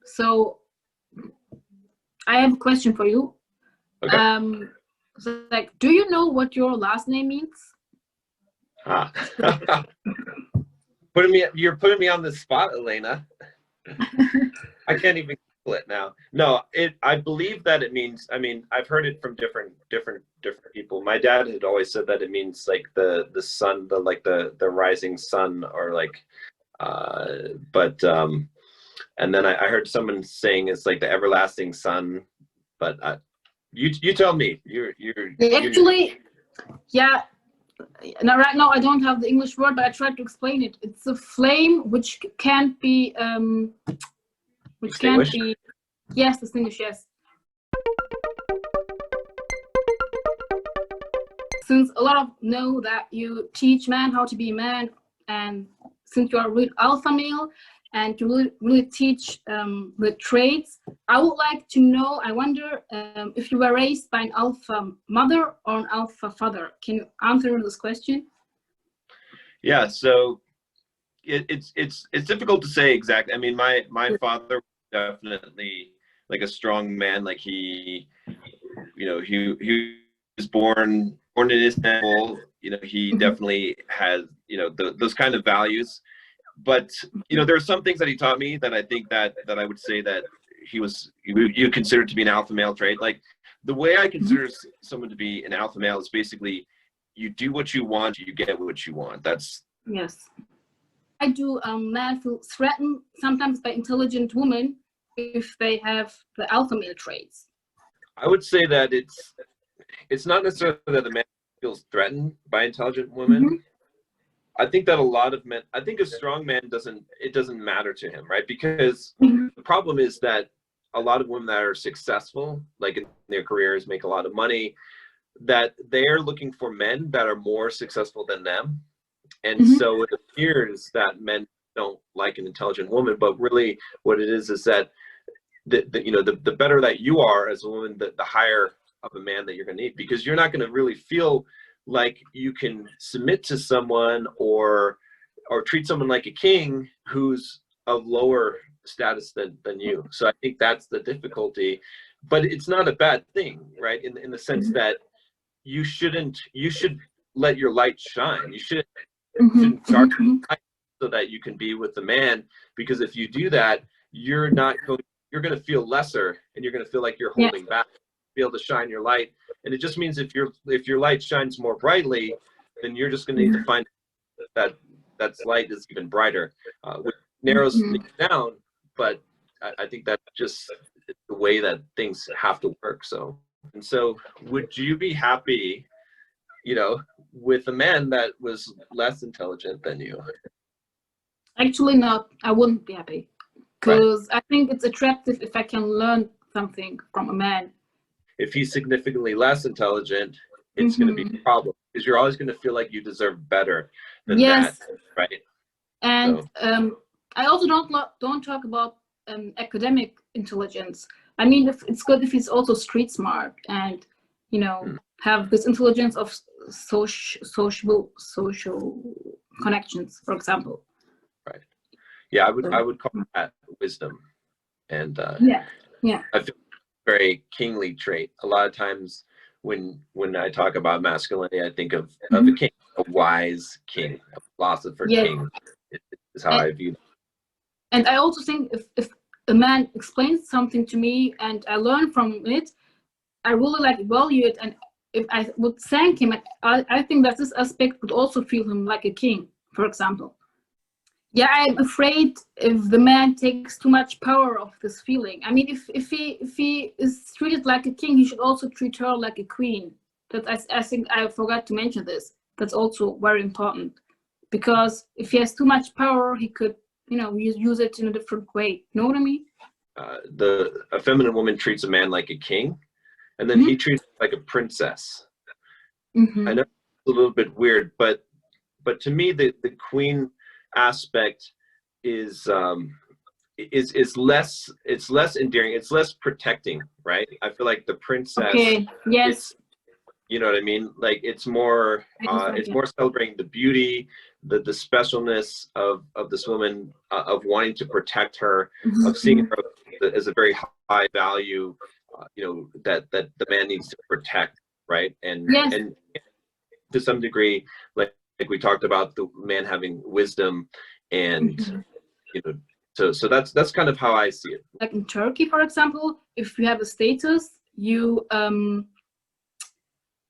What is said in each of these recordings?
So I have a question for you. Okay. So like, do you know what your last name means? Ah. You're putting me on the spot, Aleyna. I can't even Google it now. No, I believe that it means, I mean, I've heard it from different people. My dad had always said that it means like the sun, the rising sun, or like but and then I heard someone saying it's like the everlasting sun, but you tell me. You're Actually, yeah. Now, right now, I don't have the English word, but I tried to explain it. It's a flame which can't be, yes, distinguished, yes. Since a lot of know that you teach men how to be man, and since you are a real alpha male, and you really teach the traits, I would like to know, I wonder if you were raised by an alpha mother or an alpha father. Can you answer this question? Yeah, so it's difficult to say exactly. I mean, my father was definitely like a strong man. Like he was born in Istanbul. He definitely has those kind of values. But there are some things that he taught me that I think that I would say that you consider to be an alpha male trait. Like the way I consider someone to be an alpha male is basically you do what you want, you get what you want. That's yes. I do men feel threatened sometimes by intelligent women if they have the alpha male traits? I would say that it's not necessarily that a man feels threatened by intelligent women. I think that a lot of men, I think a strong man doesn't matter to him, right? Because the problem is that a lot of women that are successful, like in their careers, make a lot of money, that they're looking for men that are more successful than them. And so it appears that men don't like an intelligent woman, but really what it is that the better that you are as a woman, the higher of a man that you're going to need, because you're not going to really feel like you can submit to someone or treat someone like a king who's of lower status than you. So I think that's the difficulty, but it's not a bad thing, right? In the sense that you should let your light shine. You shouldn't darken the light so that you can be with the man, because if you do that, you're going to feel lesser, and you're going to feel like you're holding back. Be able to shine your light, and it just means if your light shines more brightly, then you're just going to need to find that light is even brighter, which narrows things down. But I think that's just the way that things have to work. So would you be happy, with a man that was less intelligent than you? Actually, not. I wouldn't be happy, because I think it's attractive if I can learn something from a man. If he's significantly less intelligent, it's going to be a problem, because you're always going to feel like you deserve better than that, right? And I also don't talk about academic intelligence. I mean, it's good if he's also street smart and have this intelligence of social connections, for example. Right. Yeah, I would call that wisdom, and I feel very kingly trait. A lot of times when I talk about masculinity, I think of a king, a wise king, a philosopher king is how I view it. And I also think if a man explains something to me and I learn from it, I really value it. And if I would thank him, I think that this aspect would also feel him like a king, for example. Yeah, I'm afraid if the man takes too much power of this feeling. I mean, if he is treated like a king, he should also treat her like a queen. That I think I forgot to mention this. That's also very important, because if he has too much power, he could use it in a different way. You know what I mean? A feminine woman treats a man like a king, and then he treats her like a princess. I know it's a little bit weird, but to me, the queen aspect is less endearing, it's less protecting, right? I feel like the princess, you know what I mean, like it's more more celebrating the beauty, the specialness of this woman, of wanting to protect her, of seeing her as a very high value, you know, that the man needs to protect, right? And Yes. and to some degree, like we talked about, the man having wisdom, and you know, so that's kind of how I see it. Like in Turkey, for example, if you have a status, you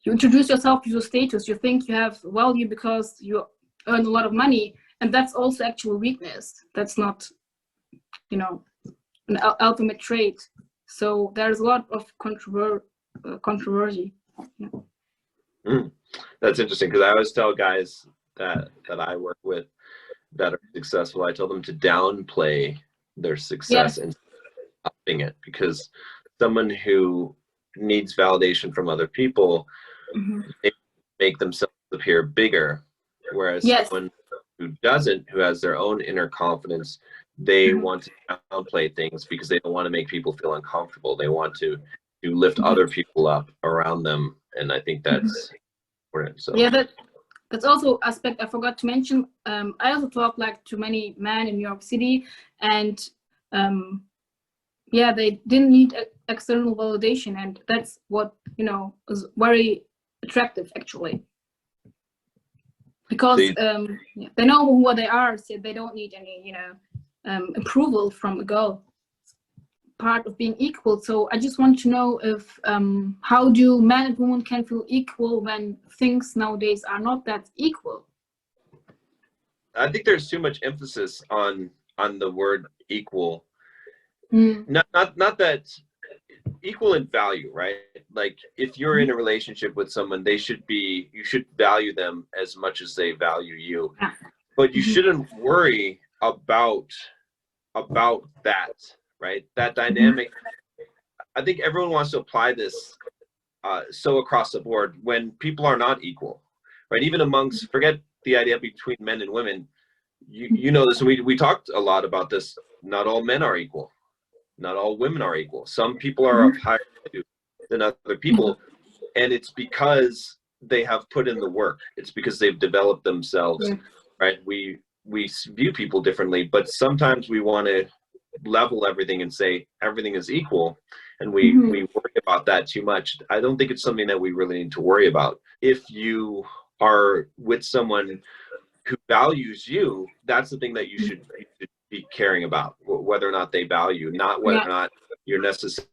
introduce yourself to your status. You think you have value because you earn a lot of money, and that's also actual weakness. That's not, you know, an ultimate trait. So there's a lot of controversy. That's interesting, because I always tell guys that I work with that are successful, I tell them to downplay their success and upping it, because someone who needs validation from other people, they make themselves appear bigger, whereas someone who doesn't, who has their own inner confidence, they want to downplay things because they don't want to make people feel uncomfortable. They want to lift other people up around them, and I think that's important. So yeah, that's also aspect I forgot to mention. I also talk like to many men in New York City, and yeah, they didn't need external validation, and that's what, you know, is very attractive actually, because they know who they are, so they don't need any, you know, approval from a girl. Part of being equal. So I just want to know if how do men and women can feel equal when things nowadays are not that equal? I think there's too much emphasis on the word equal. Not that equal in value, right? Like if you're in a relationship with someone, you should value them as much as they value you. But you shouldn't worry about that, right? That dynamic. I think everyone wants to apply this so across the board when people are not equal, right? Even amongst, forget the idea between men and women. You know this, and we talked a lot about this. Not all men are equal. Not all women are equal. Some people are of higher value than other people, and it's because they have put in the work. It's because they've developed themselves, right? We view people differently, but sometimes we want to level everything and say everything is equal, and we worry about that too much. I don't think it's something that we really need to worry about. If you are with someone who values you, that's the thing that you should be caring about, whether or not they value, not whether or not you're necessarily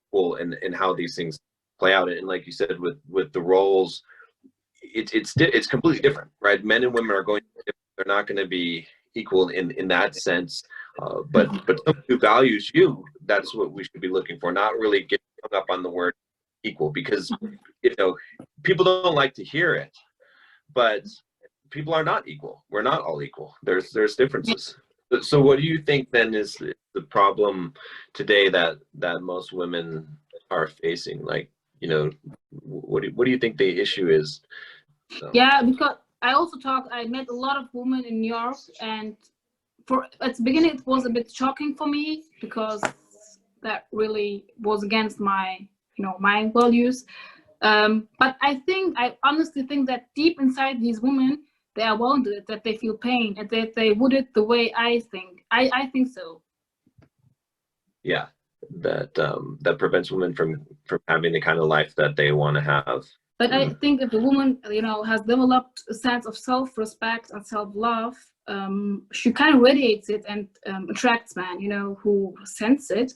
equal in how these things play out. And like you said, with the roles, it's completely different, right? Men and women are going to be different. They're not going to be equal in that sense, but someone who values you, that's what we should be looking for, not really getting hung up on the word equal, because you know, people don't like to hear it, but people are not equal. We're not all equal. There's differences. So what do you think then is the problem today that most women are facing? Like, you know, what do you think the issue is? So. Yeah, because I met a lot of women in New York, and at the beginning it was a bit shocking for me, because that really was against my, you know, my values. But I honestly think that deep inside these women, they are wounded, that they feel pain, and that they would it the way I think. I think so. Yeah, that prevents women from having the kind of life that they want to have. But I think if a woman, you know, has developed a sense of self-respect and self-love, she kind of radiates it and attracts men, you know, who sense it.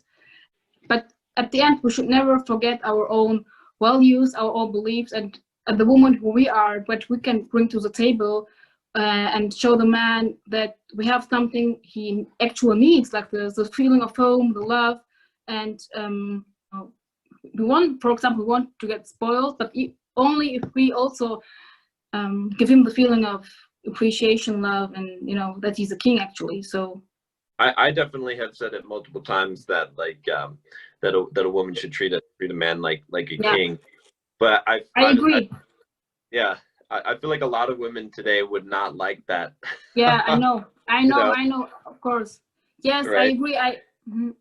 But at the end, we should never forget our own values, our own beliefs, and the woman who we are, what we can bring to the table, and show the man that we have something he actually needs, like the feeling of home, the love, and we want, for example, we want to get spoiled, but only if we also give him the feeling of appreciation, love, and, you know, that he's a king actually. So I definitely have said it multiple times that like that a woman should treat a man like a king, but I agree. I feel like a lot of women today would not like that. Yeah, I know, You know? I know, of course. Yes, right? I agree.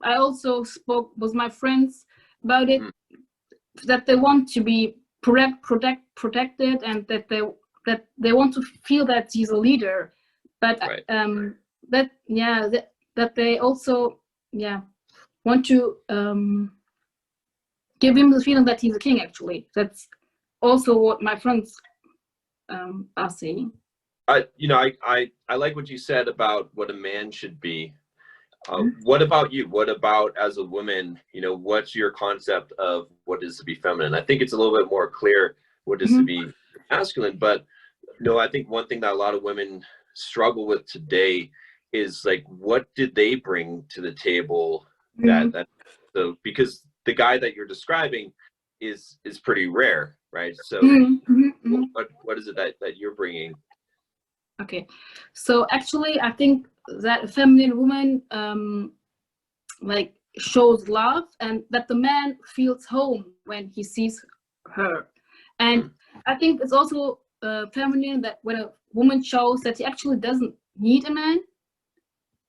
I also spoke with my friends about it, that they want to be protected, and that they that they want to feel that he's a leader, but Right. that they also want to give him the feeling that he's a king. Actually, that's also what my friends are saying. I like what you said about what a man should be. What about you? What about as a woman? What's your concept of what is to be feminine? I think it's a little bit more clear what is to be masculine, but I think one thing that a lot of women struggle with today is like, what did they bring to the table so because the guy that you're describing is pretty rare, right? So what is it that you're bringing? Okay, so actually I think that a feminine woman like shows love, and that the man feels home when he sees her. And I think it's also feminine that when a woman shows that she actually doesn't need a man,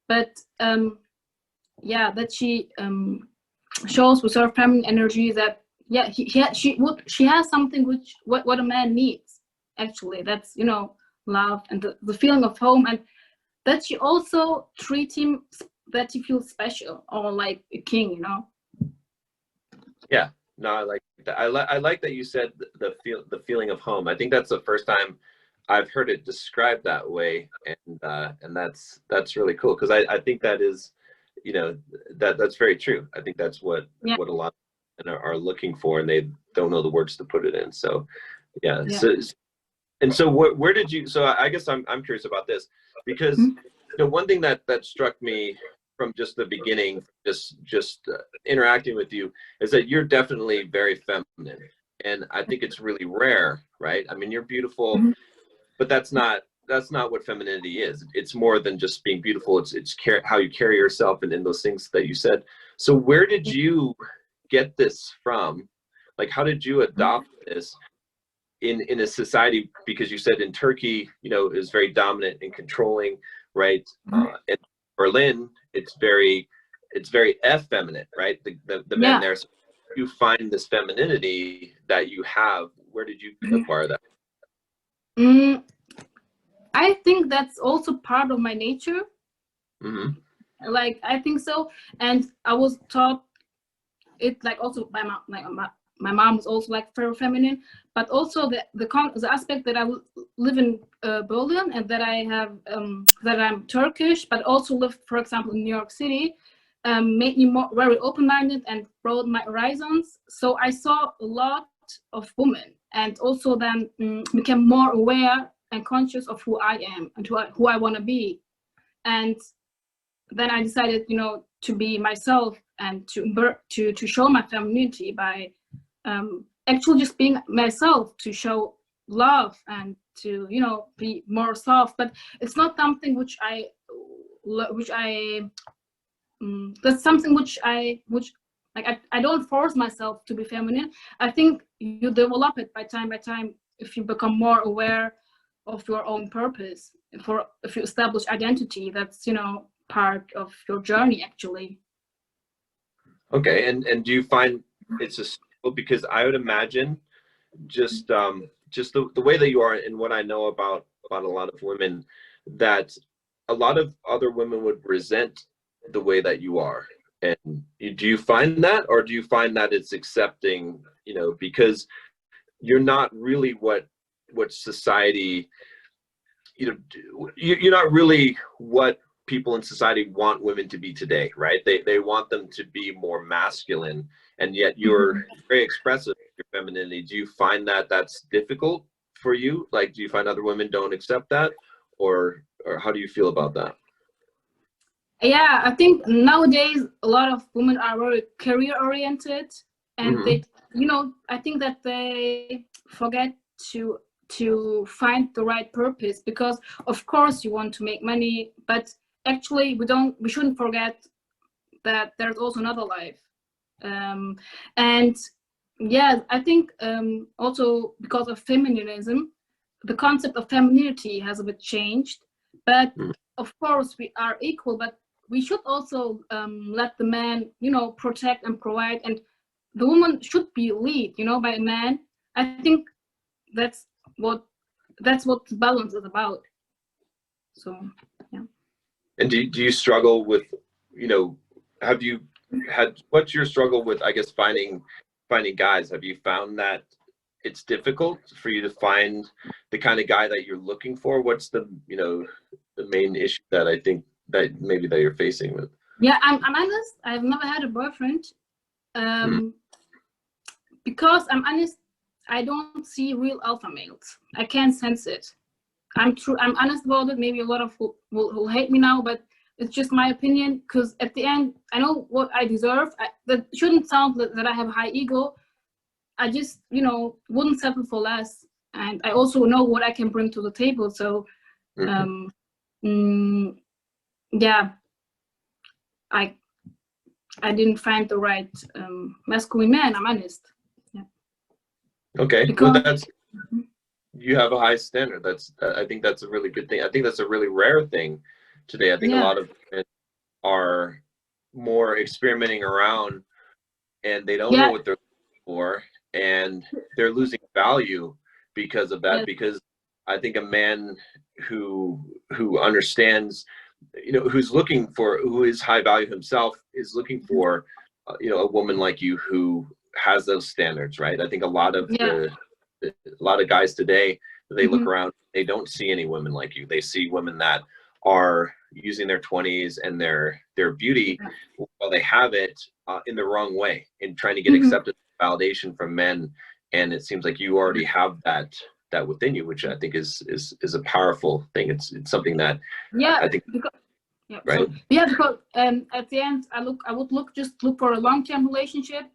but that she shows with her feminine energy that she has something which what a man needs. Actually, that's love and the feeling of home, and that she also treat him that he feels special or like a king. Yeah, no, I like that. I like that you said the feeling of home. I think that's the first time I've heard it described that way, and that's really cool, because I think that is, that's very true. I think that's what a lot of men are looking for, and they don't know the words to put it in. So yeah. So where did you? So I guess I'm curious about this, because one thing that struck me from just the beginning, just interacting with you, is that you're definitely very feminine, and I think it's really rare, right? I mean, you're beautiful, but that's not what femininity is. It's more than just being beautiful. It's how you carry yourself, and in those things that you said. So where did you get this from? Like, how did you adopt this in a society? Because you said in Turkey, is very dominant and controlling, right? In Berlin, it's very effeminate, right? The men there. So you find this femininity that you have. Where did you acquire that? I think that's also part of my nature. Like, I think so, and I was taught it, like, also by my mom was also like very feminine, but also the aspect that I live in Berlin, and that I have that I'm Turkish, but also live, for example, in New York City, made me very open-minded and broadened my horizons. So I saw a lot of women, and also then became more aware and conscious of who I am and who I want to be. And then I decided, to be myself, and to show my femininity by actually just being myself, to show love and to be more soft. But it's not something that's something which I don't force myself to be feminine. I think you develop it by time if you become more aware of your own purpose, if you establish identity. That's part of your journey, actually. Okay, and do you find it's a struggle? Because I would imagine just the way that you are, and what I know about a lot of women, that a lot of other women would resent the way that you are. And do you find that, or do you find that it's accepting, because you're not really what society, you're not really what people in society want women to be today, right? They want them to be more masculine, and yet you're very expressive of your femininity. Do you find that that's difficult for you? Like, do you find other women don't accept that, or how do you feel about that? Yeah, I think nowadays a lot of women are very career oriented, and they, I think that they forget to find the right purpose, because of course you want to make money, but actually we shouldn't forget that there's also another life. And yeah, I think also because of feminism, the concept of femininity has a bit changed. But of course we are equal, but we should also let the man, protect and provide, and the woman should be lead, by a man. I think that's what that's what balance is about. So yeah. And do you struggle with, have you what's your struggle with, I guess, finding guys? Have you found that it's difficult for you to find the kind of guy that you're looking for? What's the main issue that I think that maybe that you're facing with? Yeah, I'm honest. I've never had a boyfriend. Because I'm honest, I don't see real alpha males. I can't sense it. I'm honest about it. Maybe a lot of will hate me now, but it's just my opinion. Because at the end, I know what I deserve. That shouldn't sound that I have a high ego. I just, wouldn't settle for less. And I also know what I can bring to the table. So, yeah, I didn't find the right masculine man. I'm honest. Yeah. Okay. Because, well, you have a high standard. I think that's a really good thing. I think that's a really rare thing today. I think a lot of men are more experimenting around, and they don't know what they're looking for, and they're losing value because of that. Because I think a man who understands, who is high value himself, is looking for, a woman like you who has those standards, right? I think a lot of guys today, they look around, they don't see any women like you. They see women that are using their 20s and their beauty while they have it in the wrong way, and trying to get acceptance, validation from men. And it seems like you already have that within you, which I think is a powerful thing. It's something that I think right. Because at the end I would look for a long-term relationship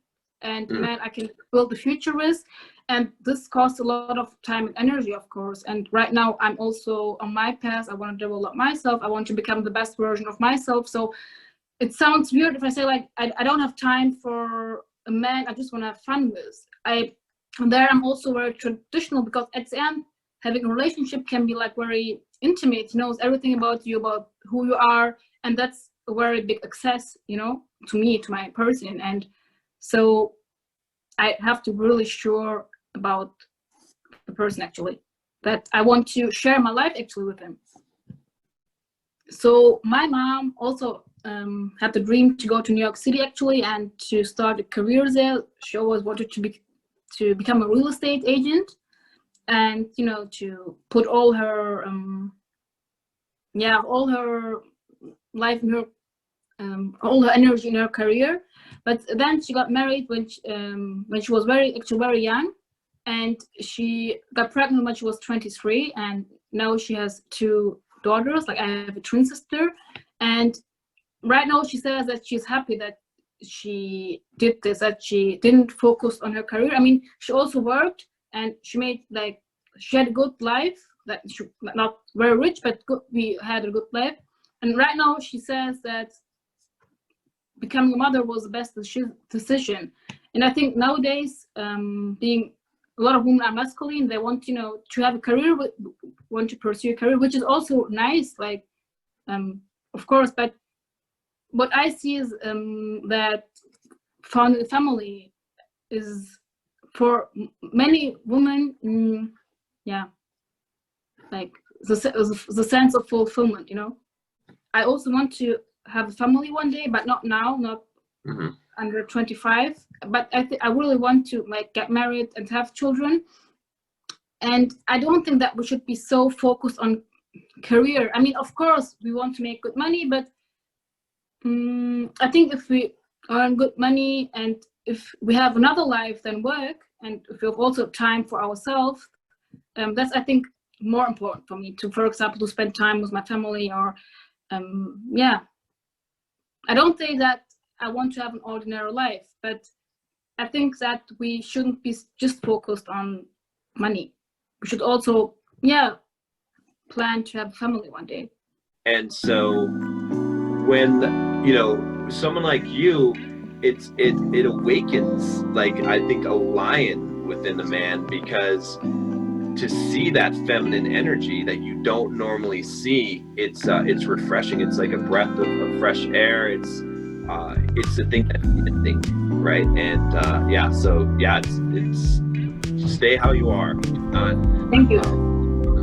and man I can build the future with, and this costs a lot of time and energy, of course. And right now I'm also on my path. I want to develop myself. I want to become the best version of myself. So it sounds weird if I say like I don't have time for a man I just want to have fun with. I'm also very traditional, because at the end having a relationship can be like very intimate. He knows everything about you, about who you are, and that's a very big access, to me, to my person. And so I have to be really sure about the person, actually, that I want to share my life actually with him. So my mom also had the dream to go to New York City actually and to start a career there. She always wanted to become a real estate agent, and to put all her life in her all her energy in her career. But then she got married when she was very young, and she got pregnant when she was 23, and now she has 2 daughters. Like I have a twin sister, and right now she says that she's happy that she did this, that she didn't focus on her career. I mean, she also worked, and she had a good life, that she not very rich, but good, we had a good life. And right now she says that becoming a mother was the best decision. And I think nowadays, being a lot of women are masculine, they want to have a career, want to pursue a career, which is also nice, like of course. But what I see is that founding a family is for many women, like the sense of fulfillment. I also want to have a family one day, but not now, not under 25. But I really want to like get married and have children. And I don't think that we should be so focused on career. I mean, of course, we want to make good money, but I think if we earn good money and if we have another life than work, and if we have also time for ourselves, that's, I think, more important for me to, for example, to spend time with my family, or I don't say that I want to have an ordinary life, but I think that we shouldn't be just focused on money. We should also, plan to have a family one day. And so when, someone like you, it awakens, like, I think, a lion within the man, because to see that feminine energy that you don't normally see, it's refreshing. It's like a breath of fresh air. It's the thing that's missing, right? And it's stay how you are. Thank you.